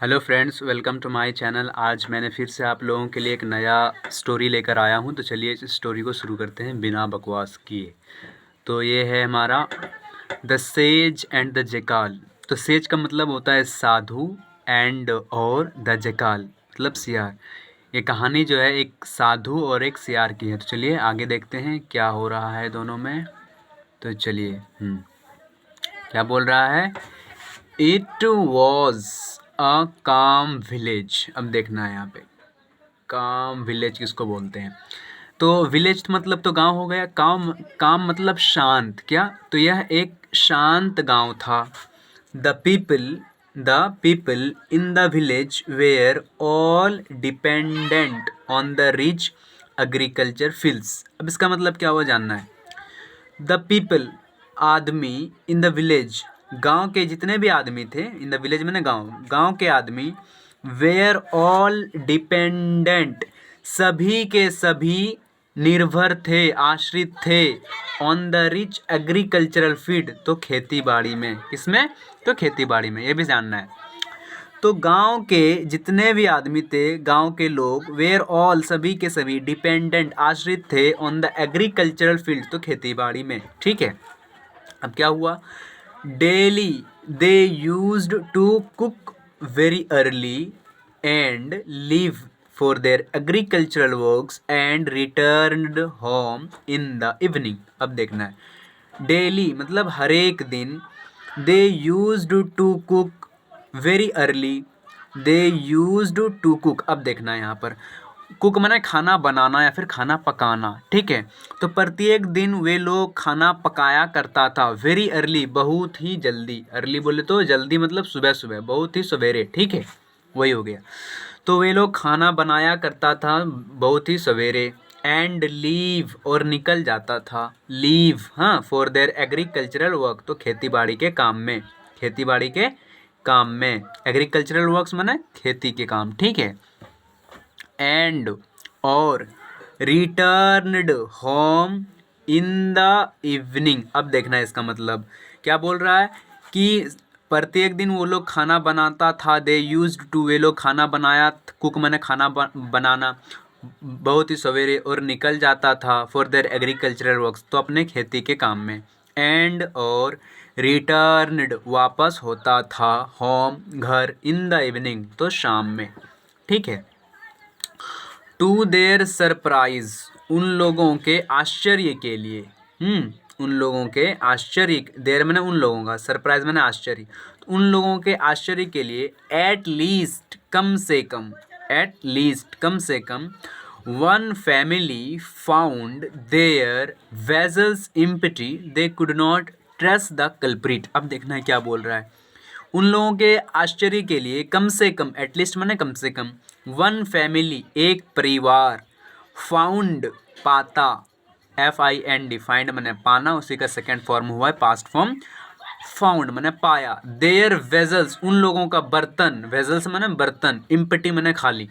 Hello friends, welcome to my channel. आज मैंने फिर से आप लोगों के लिए एक नया स्टोरी लेकर आया हूं। तो चलिए इस स्टोरी को शुरू करते हैं बिना बकवास किए। तो ये है हमारा द सेज एंड द जेकाल। तो सेज का मतलब होता है साधु, एंड और द जेकाल मतलब सियार। ये कहानी जो है एक साधु और एक सियार की है। तो चलिए आगे देखते हैं क्या हो रहा है दोनों में। तो चलिए क्या बोल रहा है। इट वॉज अ काम विलेज। अब देखना है यहाँ पे काम विलेज किसको बोलते हैं। तो विलेज मतलब तो गांव हो गया। काम काम मतलब शांत। क्या? तो यह एक शांत गांव था। The people in the village were all dependent on the rich agriculture fields. अब इसका मतलब क्या हुआ जानना है। द पीपल आदमी इन द विलेज गांव के जितने भी आदमी थे। इन द विलेज मैंने गांव के आदमी वेयर ऑल डिपेंडेंट सभी के सभी निर्भर थे, आश्रित थे on the rich agricultural field तो खेती बाड़ी में। किसमें? तो खेती बाड़ी में। ये भी जानना है। तो गांव के जितने भी आदमी थे, गांव के लोग वेयर ऑल सभी के सभी डिपेंडेंट आश्रित थे ऑन द एग्रीकल्चरल फील्ड तो खेती बाड़ी में। ठीक है। अब क्या हुआ। Daily they used to cook very early and leave for their agricultural works and returned home in the evening. अब देखना है। डेली मतलब हर एक दिन। They used to cook very early. They used to cook. अब देखना है यहाँ पर कुक माने खाना बनाना या फिर खाना पकाना। ठीक है। तो प्रत्येक दिन वे लोग खाना पकाया करता था वेरी अर्ली बहुत ही जल्दी। अर्ली बोले तो जल्दी मतलब सुबह सुबह, बहुत ही सवेरे। ठीक है, वही हो गया। तो वे लोग खाना बनाया करता था बहुत ही सवेरे। एंड लीव और निकल जाता था। लीव हाँ फॉर देयर एग्रीकल्चरल वर्क तो खेती बाड़ी के काम में। खेती बाड़ी के काम में। एग्रीकल्चरल वर्क्स माने खेती के काम। ठीक है। एंड और returned home in the evening. अब देखना है इसका मतलब क्या बोल रहा है कि प्रत्येक दिन वो लोग खाना बनाता था। दे यूज्ड टू वे लोग खाना बनाया। कुक मैंने खाना बनाना बहुत ही सवेरे और निकल जाता था फॉर देयर एग्रीकल्चरल वर्क्स तो अपने खेती के काम में। एंड और रिटर्नड वापस होता था होम घर इन द इवनिंग तो शाम में। ठीक है। टू देयर सरप्राइज उन लोगों के आश्चर्य के लिए। उन लोगों के आश्चर्य। देर मैंने उन लोगों का, सरप्राइज मैंने आश्चर्य। तो उन लोगों के आश्चर्य के लिए एट लीस्ट कम से कम, एट लीस्ट कम से कम one family found their vessels empty they could not trace the culprit. अब देखना है क्या बोल रहा है। उन लोगों के आश्चर्य के लिए कम से कम, एटलीस्ट माने कम से कम, वन फैमिली एक परिवार, फाउंड पाता, FIND फाइंड माने पाना, उसी का सेकेंड फॉर्म हुआ है पास्ट फॉर्म। फाउंड माने पाया। देयर वेजल्स उन लोगों का बर्तन, वेजल्स माने बर्तन, इम्पटी माने खाली।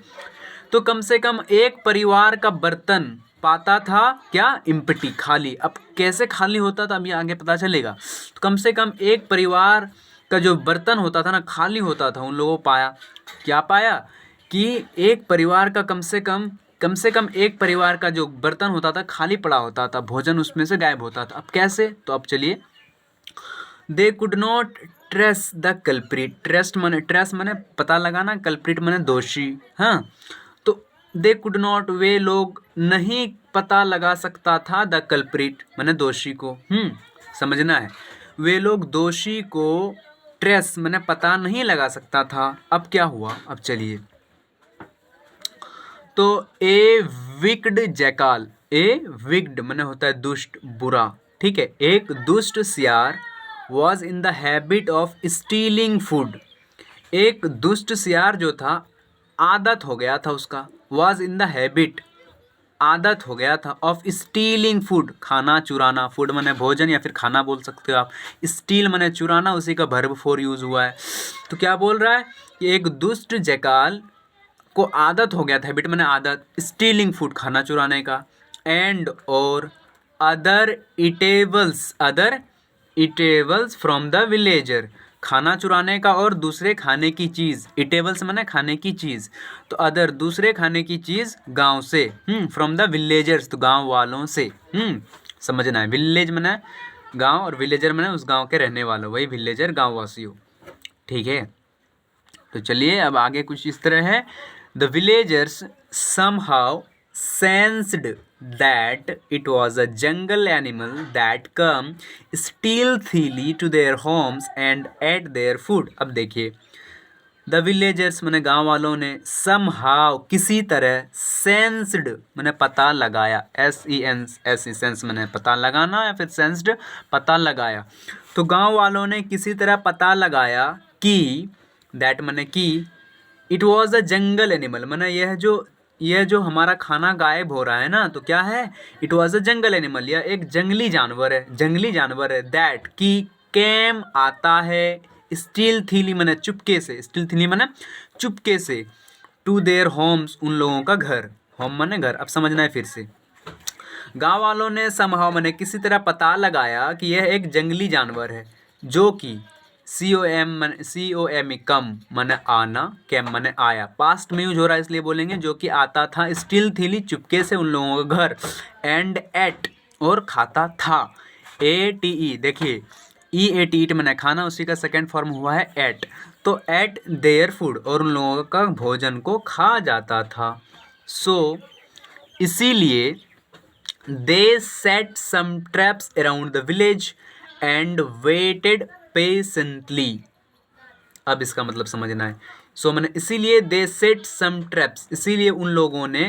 तो कम से कम एक परिवार का बर्तन पाता था क्या? इम्पटी खाली। अब कैसे खाली होता था अभी आगे पता चलेगा। तो कम से कम एक परिवार का जो बर्तन होता था ना खाली होता था। उन लोगों पाया क्या पाया कि एक परिवार का कम से कम एक परिवार का जो बर्तन होता था खाली पड़ा होता था, भोजन उसमें से गायब होता था। अब कैसे? तो अब चलिए। दे could not trace the culprit. Trace माने पता लगाना, कल्प्रिट माने दोषी। हाँ, तो दे कुड नॉट वे लोग नहीं पता लगा सकता था द कल्प्रिट माने दोषी को। समझना है। वे लोग दोषी को ट्रेस माने पता नहीं लगा सकता था। अब क्या हुआ? अब चलिए। तो ए विक्ड जैकाल, ए विक्ड माने होता है दुष्ट, बुरा। ठीक है। एक दुष्ट सियार was in the habit of stealing food. एक दुष्ट सियार जो था, आदत हो गया था उसका, वॉज इन द हैबिट आदत हो गया था ऑफ स्टीलिंग फूड खाना चुराना। फूड माने भोजन या फिर खाना बोल सकते हो आप। स्टील माने चुराना, उसी का वर्ब फोर यूज हुआ है। तो क्या बोल रहा है कि एक दुष्ट जैकाल को आदत हो गया था, हैबिट माने आदत, स्टीलिंग फूड खाना चुराने का। एंड और other eatables from the villager खाना चुराने का और दूसरे खाने की चीज़, इटेबल्स माने खाने की चीज़, तो अदर दूसरे खाने की चीज़ गांव से, फ्रॉम द विलेजर्स, तो गांव वालों से, समझना है। विलेज माने गांव और विलेजर माने उस गांव के रहने वालों, वही विलेजर गांव वासियों, ठीक है। तो चलिए अब आगे कुछ इस तरह है। The villagers somehow sensed that it was a jungle animal that come stealthily to their homes and ate their food। अब देखिए, द विलेजर्स मैंने गांव वालों ने somehow किसी तरह, sensed मैंने पता लगाया, S-E-N-S-E सेंस मैंने पता लगाना या फिर sensed पता लगाया, तो गांव वालों ने किसी तरह पता लगाया कि दैट मैंने कि it was a jungle animal, मैंने यह जो हमारा खाना गायब हो रहा है ना, तो क्या है, it was a jungle animal, यह एक जंगली जानवर है, दैट की कैम आता है, स्टीलथीली मैंने चुपके से, स्टीलथीली मैंने चुपके से, टू देयर होम्स उन लोगों का घर, होम मैंने घर। अब समझना है फिर से, गांव वालों ने समहाउ मैंने किसी तरह पता लगाया कि यह एक जंगली जानवर है जो कि COM कम मैंने आना, कैम मैंने आया, पास्ट में यूज हो रहा है इसलिए बोलेंगे जो कि आता था, स्टीलथीली चुपके से उन लोगों का घर, एंड एट और खाता था, ATE देखिए, EAT मैंने खाना, उसी का सेकेंड फॉर्म हुआ है एट, तो एट देयर फूड और उन लोगों का भोजन को खा जाता था। सो इसीलिए they set some traps around the village and waited patiently। अब इसका मतलब समझना है। सो मैंने इसीलिए they set some traps, इसीलिए उन लोगों ने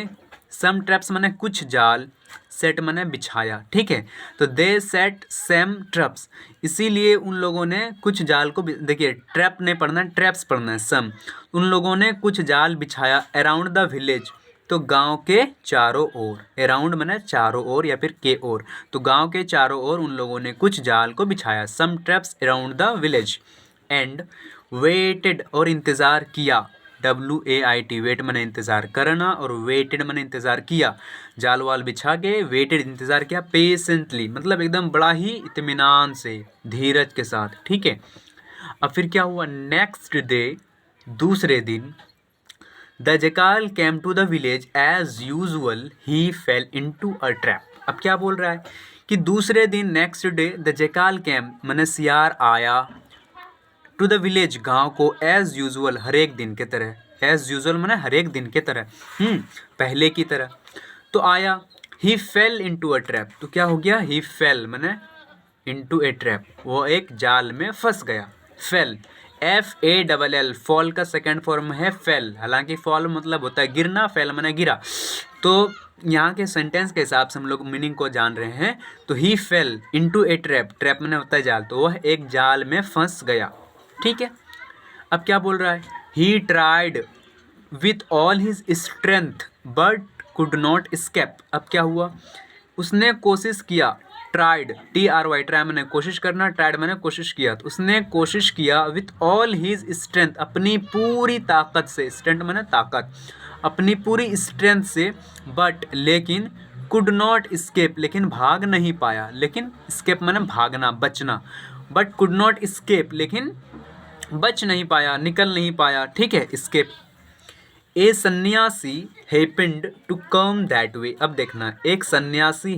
some traps मैंने कुछ जाल, सेट मैंने बिछाया, ठीक है। तो they set some traps, इसीलिए उन लोगों ने कुछ जाल को, देखिए ट्रैप नहीं पढ़ना है, ट्रैप्स पढ़ना है, some, उन लोगों ने कुछ जाल बिछाया अराउंड द विलेज, तो गांव के चारों ओर, अराउंड मैंने चारों ओर या फिर के ओर, तो गांव के चारों ओर उन लोगों ने कुछ जाल को बिछाया, some traps around the village, and waited और इंतज़ार किया, WAIT वेट मैंने इंतज़ार करना, और वेटेड मैंने इंतज़ार किया, जाल वाल बिछा के वेटेड इंतज़ार किया, पेशेंटली मतलब एकदम बड़ा ही इत्मीनान से, धीरज के साथ, ठीक है। अब फिर क्या हुआ, नेक्स्ट डे दूसरे दिन, the jackal came to the village as usual he fell into a trap. अब क्या बोल रहा है कि दूसरे दिन, next day, the jackal came मैंने सियार आया, टू द विलेज गांव को, एज यूजुअल हर एक दिन के तरह, एज यूजुअल मैंने हर एक दिन के तरह, पहले की तरह, तो आया, ही फेल इनटू अ ट्रैप, तो क्या हो गया, ही फेल मैंने इनटू ए ट्रैप, वो एक जाल में फंस गया, फेल, FALL, फॉल का सेकंड फॉर्म है फेल, हालांकि फॉल मतलब होता है गिरना, फेल मैंने गिरा, तो यहाँ के सेंटेंस के हिसाब से हम लोग मीनिंग को जान रहे हैं। तो he fell into a trap, trap मैंने होता है जाल, तो वह एक जाल में फंस गया, ठीक है। अब क्या बोल रहा है, he tried with all his strength but could not escape. अब क्या हुआ, उसने कोशिश किया, ट्राइड, TRY, ट्राई मैंने कोशिश करना, ट्राइड मैंने कोशिश किया, तो उसने कोशिश किया विथ ऑल हिज स्ट्रेंथ, अपनी पूरी ताकत से, स्ट्रेंथ मैंने ताकत, अपनी पूरी स्ट्रेंथ से, बट लेकिन, कुड नॉट एस्केप लेकिन भाग नहीं पाया, लेकिन स्केप मैंने भागना, बचना, बट कुड नॉट एस्केप लेकिन बच नहीं पाया, निकल नहीं पाया, ठीक है, escape. A sannyasi happened to come that way. अब देखना, एक सन्यासी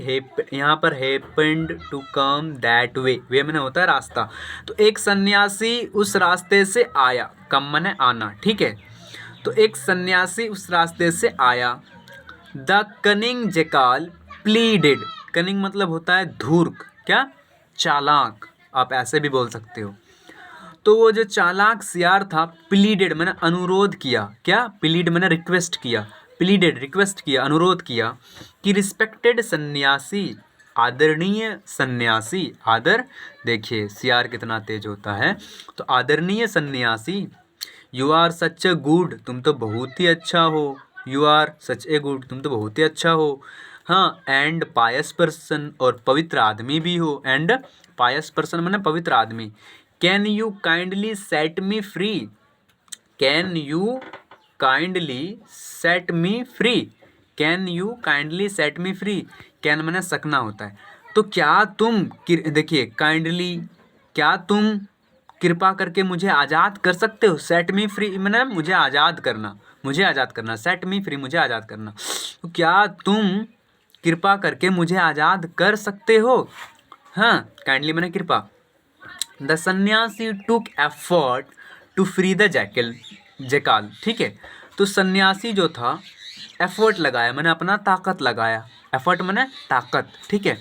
यहाँ पर happened to come that way, way मैंने होता है रास्ता, तो एक सन्यासी उस रास्ते से आया, कम मैंने आना, ठीक है, तो एक सन्यासी उस रास्ते से आया, द कनिंग जकाल प्लीडेड, कनिंग मतलब होता है धूर्त, क्या, चालाक, आप ऐसे भी बोल सकते हो, तो वो जो चालाक सियार था, प्लीडेड मैंने अनुरोध किया, क्या, प्लीड मैंने रिक्वेस्ट किया, प्लीडेड रिक्वेस्ट किया, अनुरोध किया कि रिस्पेक्टेड सन्यासी, आदरणीय सन्यासी, आदर, देखिए सियार कितना तेज होता है, तो आदरणीय सन्यासी, you are such a good, तुम तो बहुत ही अच्छा हो, you are such a good, तुम तो बहुत ही अच्छा हो, हाँ, एंड पायस पर्सन, और पवित्र आदमी भी हो, एंड पायस पर्सन मैंने पवित्र आदमी, can you kindly set me free, can you kindly set me free, can you kindly set me free, can मैंने सकना होता है, तो क्या तुम, देखिए काइंडली, क्या तुम कृपा करके मुझे आज़ाद कर सकते हो। सेट मी फ्री मैंने मुझे आज़ाद करना, मुझे आज़ाद करना। सेट मी फ्री मुझे आज़ाद करना। तो क्या तुम कृपा करके मुझे आज़ाद कर सकते हो। हाँ, काइंडली मैंने कृपा। The sannyasi took effort to free the jackal. ठीक है, तो सन्यासी जो था एफर्ट लगाया, मैंने अपना ताकत लगाया। एफर्ट मैंने ताकत, ठीक है,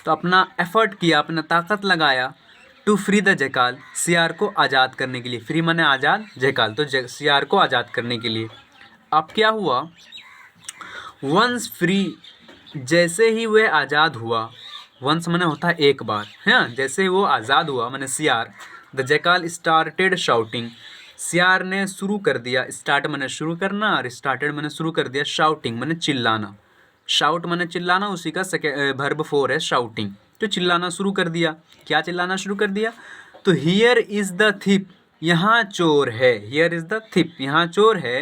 तो अपना एफर्ट किया, अपना ताकत लगाया टू फ्री द जैकाल, सियार को आज़ाद करने के लिए। फ्री मैंने आज़ाद, जैकाल तो सियार को आज़ाद करने के लिए। अब क्या हुआ, वंस फ्री, जैसे ही वह आज़ाद हुआ, वंस मैंने होता है एक बार, है, जैसे वो आज़ाद हुआ मैंने सियार, द जैकाल स्टार्टेड शाउटिंग, सियार ने शुरू कर दिया। स्टार्ट मैंने शुरू करना और स्टार्टेड मैंने शुरू कर दिया। शाउटिंग मैंने चिल्लाना, शाउट मैंने चिल्लाना, उसी का वर्ब 4 है शाउटिंग, तो चिल्लाना शुरू कर दिया। क्या चिल्लाना शुरू कर दिया, तो हियर इज़ द थिप, यहाँ चोर है। हियर इज़ द थिप, यहाँ चोर है।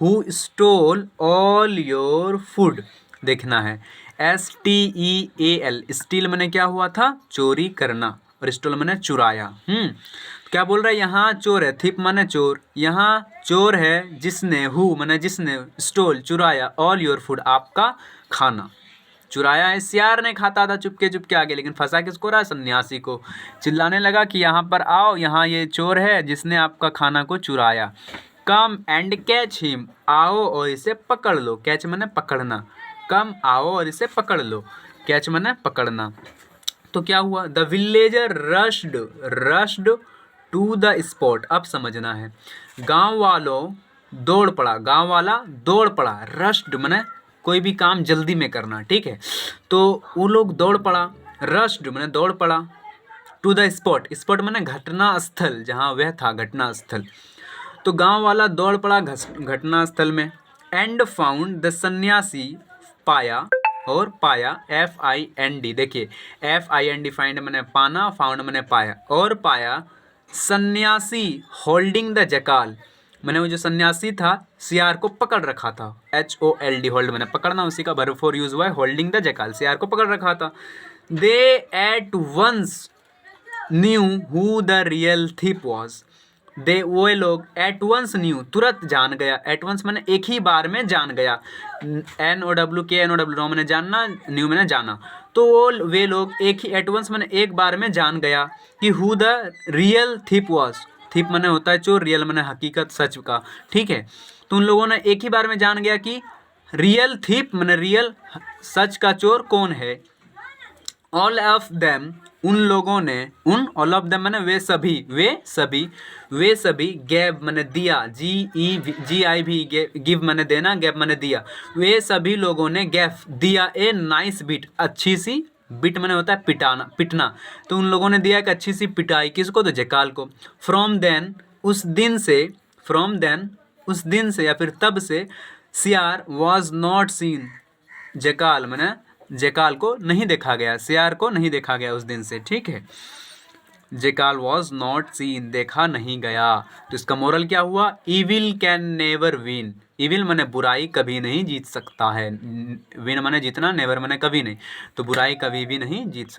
Who stole all your food, देखना है STEAL, स्टील मैंने क्या हुआ था, चोरी करना, और स्टोल मैंने चुराया। क्या बोल रहा है, यहाँ चोर है, थिप माने चोर, यहाँ चोर है जिसने, हु माने जिसने, स्टोल चुराया, ऑल योर फूड आपका खाना। चुराया है, सियार ने खाता था चुपके चुपके आगे, लेकिन फंसा किसको रहा, सन्यासी को। चिल्लाने लगा कि यहाँ पर आओ, यहाँ ये चोर है जिसने आपका खाना को चुराया। कम एंड कैच हिम, आओ और इसे पकड़ लो। कैच माने पकड़ना, कम आओ और इसे पकड़ लो, कैच माने पकड़ना। तो क्या हुआ, the villager rushed to the spot. अब समझना है, गांव वालों दौड़ पड़ा, गांव वाला दौड़ पड़ा, रश्ड माने कोई भी काम जल्दी में करना, ठीक है, तो वो लोग दौड़ पड़ा, रश्ड माने दौड़ पड़ा, टू द स्पॉट, स्पॉट माने घटना स्थल, जहाँ वह था घटना स्थल, तो गांव वाला दौड़ पड़ा घटना स्थल में। एंड फाउंड, द सन्यासी पाया, और पाया FIND, देखिए FIND फाइंड मैंने पाना, फाउंड मैंने पाया, और पाया सन्यासी होल्डिंग द जैकाल, मैंने वो जो सन्यासी था सियार को पकड़ रखा था। HOLD, होल्ड मैंने पकड़ना, उसी का वर्ब 4 यूज हुआ है, होल्डिंग द जैकाल, सियार को पकड़ रखा था। They at once knew who the real thief was, they वो लोग एट वंस न्यू, तुरंत जान गया, एट वंस मैंने एक ही बार में जान गया, NOW नो मैंने जानना, न्यू मैंने जाना, तो वो वे लोग एक ही, एट वंस मैंने एक बार में जान गया कि who the real thief was, थिप मैंने होता है चोर, रियल मैंने हकीकत सच का, ठीक है, तो उन लोगों ने एक ही बार में जान गया कि रियल थिप मैंने रियल सच का चोर कौन है। ऑल ऑफ देम, उन लोगों ने, उन ऑल ऑफ देम मैंने वे सभी गैब मैंने दिया, GIV गिव मैंने देना, गैब मैंने दिया, वे सभी लोगों ने गैफ दिया ए नाइस बिट, अच्छी सी, बिट मैंने होता है पिटाना, पिटना, तो उन लोगों ने दिया एक अच्छी सी पिटाई, किसको, तो जैकाल को। फ्रॉम देन, उस दिन से, फ्रॉम देन उस दिन से या फिर तब से, सियार वॉज नॉट सीन, जैकाल मैंने जैकाल को नहीं देखा गया, सियार को नहीं देखा गया उस दिन से, ठीक है, जैकाल वॉज नॉट सीन, देखा नहीं गया। तो इसका मोरल क्या हुआ, evil can never win, evil माने बुराई कभी नहीं जीत सकता है, विन माने जीतना, नेवर माने कभी नहीं, तो बुराई कभी भी नहीं जीत सकता।